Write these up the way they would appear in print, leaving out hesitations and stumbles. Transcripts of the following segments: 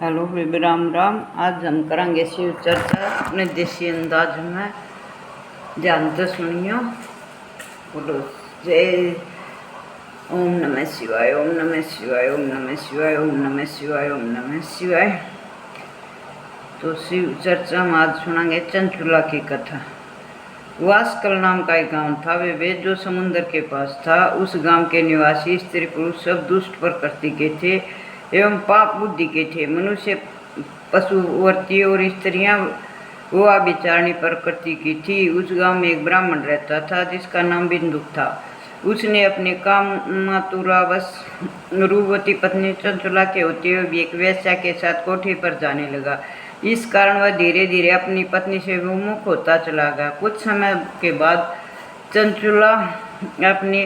Hello baby, Ram Ram. आज हम करेंगे शिव चर्चा अपने देसी अंदाज में। ध्यान तो सुनियो। बोलो जय ओम नमः शिवाय, ओम नमः शिवाय, ओम नमः शिवाय, ओम नमः शिवाय, ओम नमः शिवाय। तो शिव चर्चा में आज सुनाएंगे चंचुला की कथा। वास्कल नाम का एक गांव था। वे जो समुद्र के पास था। उस गांव के निवासी स्त्री पुरुष सब दुष्ट प्रकृति के थे एवं पाप बुद्धि के थे। मनुष्य पशुवर्ती और स्त्रियां वो विचारणी प्रकृति की थी। उस गांव में एक ब्राह्मण रहता था जिसका नाम बिंदुक था। उसने अपने कामातुरावश रूपवती पत्नी चंचुला के होते हुए भी एक वेश्या के साथ कोठी पर जाने लगा। इस कारण वह धीरे धीरे अपनी पत्नी से विमुख होता चला गया। कुछ समय के बाद चंचुला अपने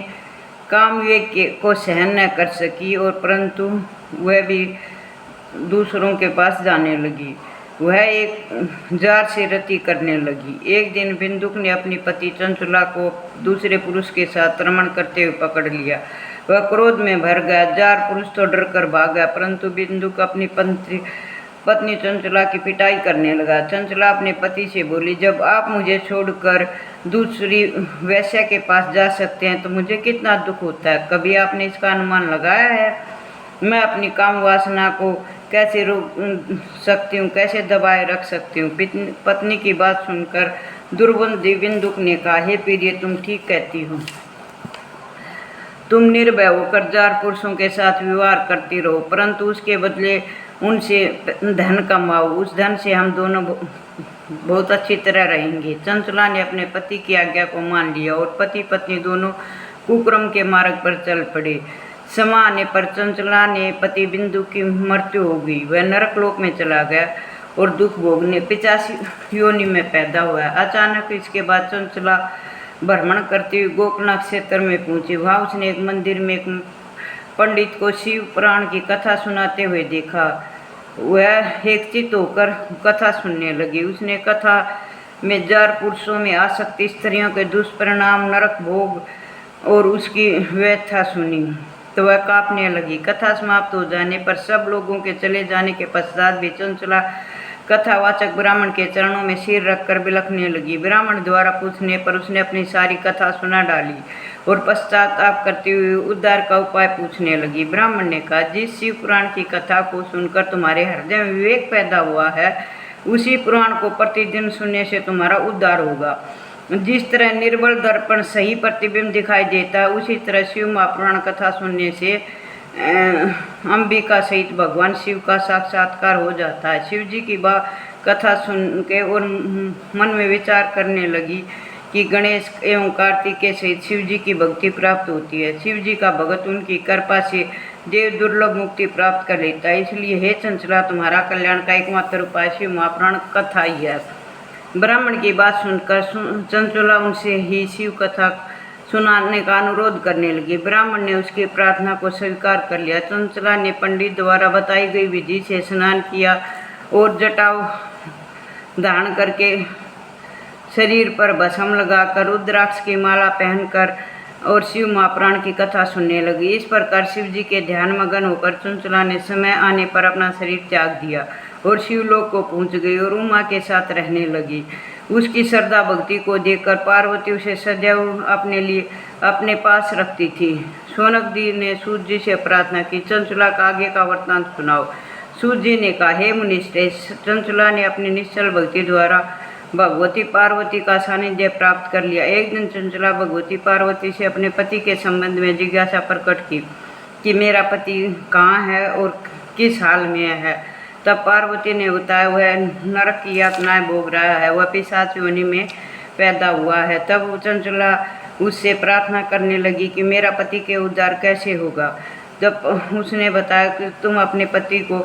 कामवेग को सहन न कर सकी और परंतु वह भी दूसरों के पास जाने लगी। वह एक जार से रति करने लगी। एक दिन बिंदुक ने अपनी पति चंचुला को दूसरे पुरुष के साथ रमण करते हुए पकड़ लिया। वह क्रोध में भर गया। जार पुरुष तो डर कर भाग गया, परंतु बिंदुक अपनी पत्नी चंचुला की पिटाई करने लगा। चंचुला अपने पति से बोली, जब आप मुझे छोड़कर दूसरी वेश्या के पास जा सकते हैं तो मुझे कितना दुख होता है। कभी आपने इसका अनुमान लगाया है? मैं अपनी काम वासना को कैसे रोक सकती हूँ, कैसे दबाए रख सकती हूँ? पत्नी की बात सुनकर दुर्बुद्धि बिंदुक ने कहा, हे प्रिय, तुम ठीक कहती हो। तुम निर्भय होकर जार पुरुषों के साथ व्यवहार करती रहो, परंतु उसके बदले उनसे धन कमाओ। उस धन से हम दोनों बहुत अच्छी तरह रहेंगे। चंचुला ने अपने पति की आज्ञा को मान लिया और पति पत्नी दोनों कुक्रम के मार्ग पर चल पड़े। समय आने पर चंचुला ने पति बिंदु की मृत्यु हो गई। वह नरकलोक में चला गया और दुख भोगने 85 योनि में पैदा हुआ। अचानक इसके बाद चंचुला भ्रमण करती हुई गोकर्ण क्षेत्र में पहुंची। वहाँ उसने एक मंदिर में एक पंडित को शिव पुराण की कथा सुनाते हुए देखा। वह एकचित्त होकर कथा सुनने लगी। उसने कथा में जार पुरुषों में आसक्ति, स्त्रियों के दुष्परिणाम, नरक भोग और उसकी व्यथा सुनी तो वह कांपने लगी। कथा समाप्त हो जाने पर सब लोगों के चले जाने के पश्चात भी चंचुला कथावाचक ब्राह्मण के चरणों में सिर रखकर बिलखने लगी। ब्राह्मण द्वारा पूछने पर उसने अपनी सारी कथा सुना डाली और पश्चाताप करते हुए उद्धार का उपाय पूछने लगी। ब्राह्मण ने कहा, जिस शिव पुराण की कथा को सुनकर तुम्हारे हृदय में विवेक पैदा हुआ है, उसी पुराण को प्रतिदिन सुनने से तुम्हारा उद्धार होगा। जिस तरह निर्बल दर्पण सही प्रतिबिंब दिखाई देता है, उसी तरह शिव महापुराण कथा सुनने से अंबिका सहित भगवान शिव का साक्षात्कार हो जाता है। शिव जी की कथा सुन के और मन में विचार करने लगी कि गणेश एवं कार्तिकेय सहित शिव जी की भक्ति प्राप्त होती है। शिव जी का भगत उनकी कृपा से देव दुर्लभ मुक्ति प्राप्त कर लेता है। इसलिए हे चंचला, तुम्हारा कल्याण का एकमात्र उपाय शिव महापुराण कथा ही है। ब्राह्मण की बात सुनकर चंचुला उनसे ही शिव कथा सुनाने का अनुरोध करने लगी। ब्राह्मण ने उसकी प्रार्थना को स्वीकार कर लिया। चंचला ने पंडित द्वारा बताई गई विधि से स्नान किया और जटाव धारण करके शरीर पर भस्म लगाकर रुद्राक्ष की माला पहनकर और शिव महापुराण की कथा सुनने लगी। इस प्रकार शिव जी के ध्यान मगन होकर चंचला ने समय आने पर अपना शरीर त्याग दिया और शिवलोक को पहुंच गई और उमा के साथ रहने लगी। उसकी श्रद्धा भक्ति को देखकर पार्वती उसे सदैव अपने पास रखती थी। शौनक जी ने सूत जी से प्रार्थना की, चंचुला का आगे का वृत्तांत सुनाओ। सूत जी ने कहा, हे मुनिश्रेष्ठ, चंचुला ने अपनी निश्चल भक्ति द्वारा भगवती पार्वती का सानिध्य प्राप्त कर लिया। एक दिन चंचुला भगवती पार्वती से अपने पति के संबंध में जिज्ञासा प्रकट की कि मेरा पति कहाँ है और किस हाल में है। तब पार्वती ने बताया, वह नरक की यातनाएं भोग रहा है, वह पिशाच योनि में पैदा हुआ है। तब चंचुला उससे प्रार्थना करने लगी कि मेरा पति के उद्धार कैसे होगा। जब उसने बताया कि तुम अपने पति को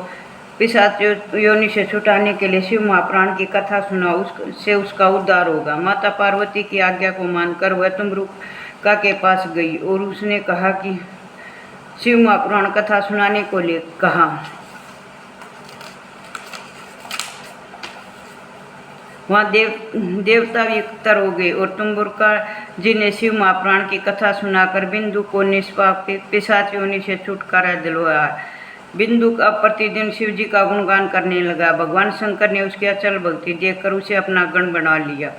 पिशाच योनि से छुटाने के लिए शिव महापुराण की कथा सुनाओ, उससे उसका उद्धार होगा। माता पार्वती की आज्ञा को मानकर वह तुम्रुका के पास गई और उसने कहा कि शिव महापुराण कथा सुनाने को लिए कहा। वहाँ देवता भी एकत्र हो गए और तुम्बुरका जी ने शिव महापुराण की कथा सुनाकर बिंदु को निष्पाप पिशाच योनि से छुटकारा दिलवाया। बिंदु का प्रतिदिन शिव जी का गुणगान करने लगा। भगवान शंकर ने उसकी अचल भक्ति देखकर उसे अपना गण बना लिया।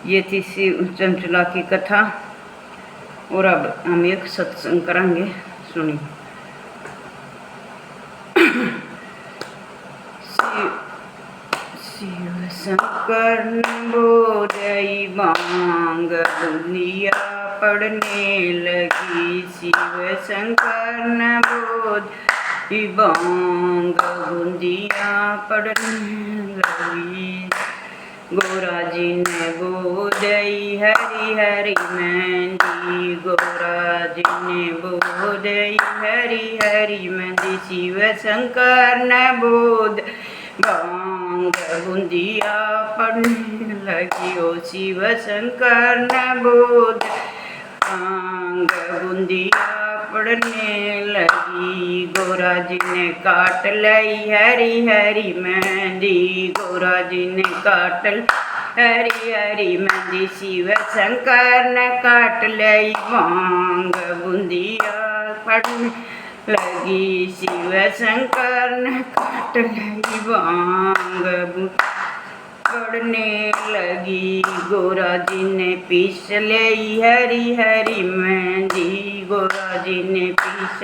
ये थी शिव चंचला की कथा। और अब हम एक सत्संग करेंगे, सुनिए। शिव शंकर बोधई बांग दुनिया पढ़ने लगी। शिव शंकर न बोध बांग बुंदिया पढ़ने लगी। गोरा जी ने बोधई हरि हरि मेहंदी। गोरा जी ने बोधई हरि हरि मेहंदी। शिव शंकर ने बोध बांग बुंदिया पढ़ने लगी। ओ शिव शंकर ने बोध बांग बुंदिया पढ़ने लगी। गोरा जी ने काट लई हरी हरी मेहंदी। गोरा जी ने काट हरी हरी मेहंदी। शिव शंकर ने काट लई बांग बुंदिया पढ़ने लगी। शिव शंकर ने काट लई बांग पढ़ने लगी। गोरा जी ने पीस लई हरी हरी मेहंदी। गोरा जी ने पीस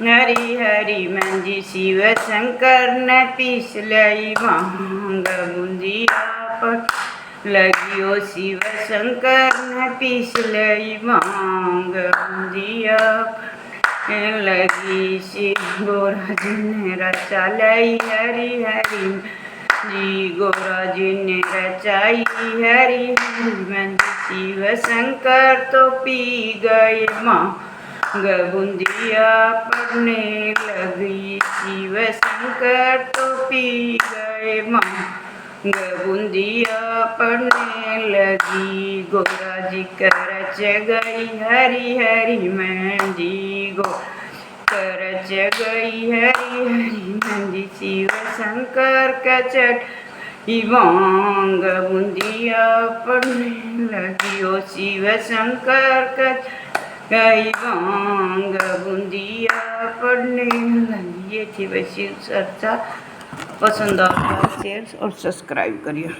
हरी हरी मेहंदी। शिव शंकर ने पीस लई भांग बुंदिया पढ़ने लगी। ओ शिव शंकर ने पीस लई भांग बुंदिया पढ़ने लगी। शिव गोरा जी ने रचा लई हरी हरी जी। गोरा जी ने रचाई हरी हरी मेहंदी। शिव शंकर तो पी गए भांग बुंदिया पढ़ने लगी। शिव शंकर तो पी गए भांग बुंदिया पढ़ने लगी। गोरा जी करच गई हरी हरी मेहंदी। करच गई हरी हरी मेहंदी। शिव शंकर का चट भांग बुंदिया पढ़ने लगी। ओ शिव शंकर का गई भांग बुंदिया पढ़ने लगी। ये थी वैसी चर्चा। पसंद आता है शेयर और सब्सक्राइब करिए।